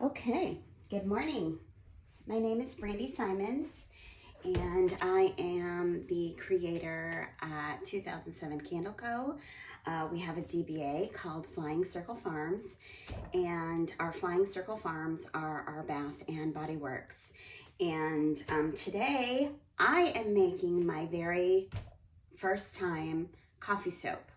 Okay, good morning. My name is Brandy Simons, and I am the creator at 2007 Candle Co. We have a DBA called Flying Circle Farms, and our Flying Circle Farms are our bath and body works. And today I am making my very first time coffee soap.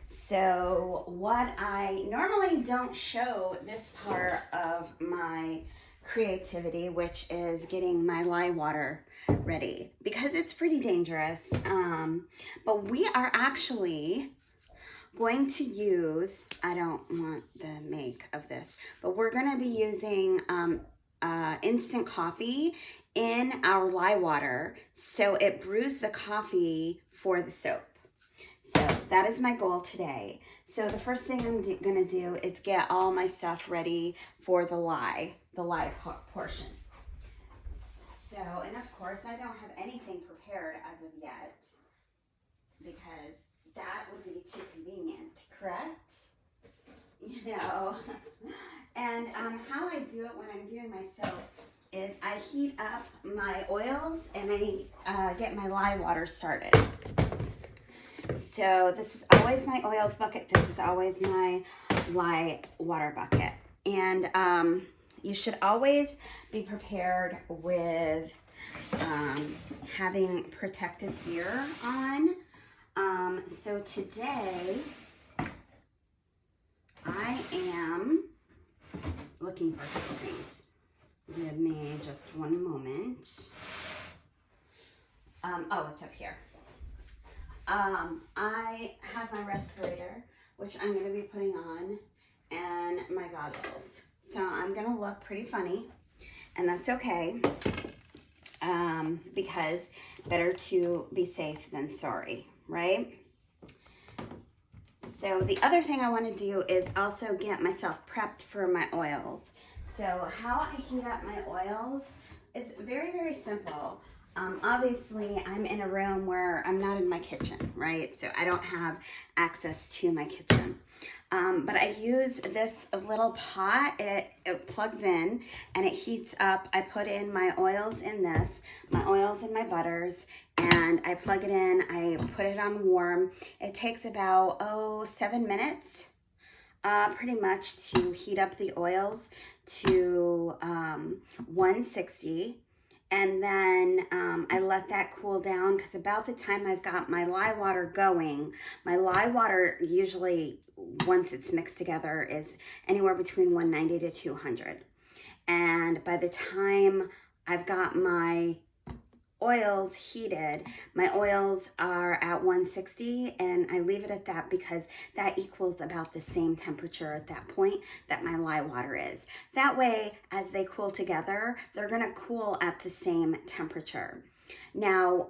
So what I normally don't show this part of my creativity, which is getting my lye water ready, because it's pretty dangerous. But we are actually going to use, I don't want the make of this, but we're going to be using instant coffee in our lye water so it brews the coffee for the soap. So that is my goal today. So the first thing I'm gonna do is get all my stuff ready for the lye portion. So, and of course I don't have anything prepared as of yet because that would be too convenient, correct? You know, and how I do it when I'm doing my soap is I heat up my oils and I get my lye water started. So this is always my oils bucket. This is always my lye water bucket. And you should always be prepared with having protective gear on. So today I am looking for a couple things. Give me just one moment. Oh, it's up here. I have my respirator, which I'm going to be putting on, and my goggles. So I'm going to look pretty funny, and that's okay, because better to be safe than sorry, right? So the other thing I want to do is also get myself prepped for my oils. So how I heat up my oils is very, very simple. Obviously, I'm in a room where I'm not in my kitchen, right? So I don't have access to my kitchen. But I use this little pot. It plugs in and it heats up. I put in my oils in this, my oils and my butters, and I plug it in. I put it on warm. It takes about, 7 minutes, pretty much, to heat up the oils to 160. And then I let that cool down because about the time I've got my lye water going, my lye water usually, once it's mixed together, is anywhere between 190 to 200. And by the time I've got my oils heated, my oils are at 160, and I leave it at that because that equals about the same temperature at that point that my lye water is. That way, as they cool together, they're gonna cool at the same temperature. Now,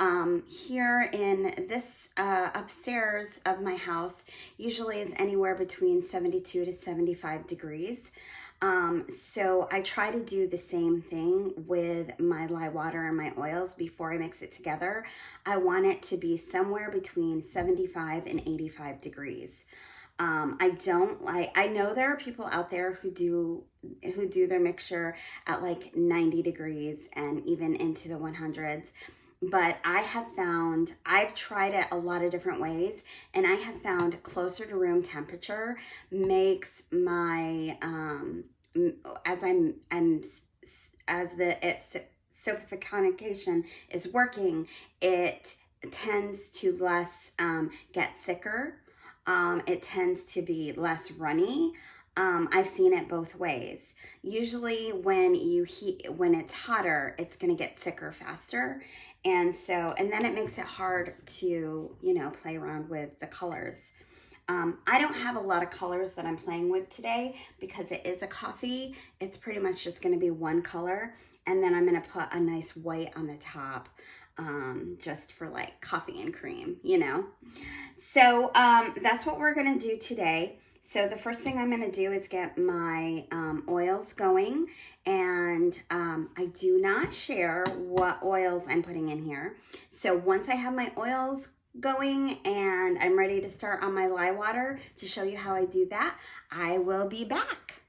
here in this upstairs of my house, usually is anywhere between 72 to 75 degrees. So I try to do the same thing with my lye water and my oils before I mix it together. I want it to be somewhere between 75 and 85 degrees. I know there are people out there who do their mixture at like 90 degrees and even into the 100s. But I've tried it a lot of different ways, and I have found closer to room temperature makes my, soapification is working, it tends to less get thicker. It tends to be less runny. I've seen it both ways. Usually when it's hotter, it's going to get thicker faster. And then it makes it hard to, play around with the colors. I don't have a lot of colors that I'm playing with today because it is a coffee. It's pretty much just going to be one color. And then I'm going to put a nice white on the top, just for like coffee and cream, So that's what we're going to do today. So the first thing I'm going to do is get my oils going, and I do not share what oils I'm putting in here. So once I have my oils going and I'm ready to start on my lye water to show you how I do that, I will be back.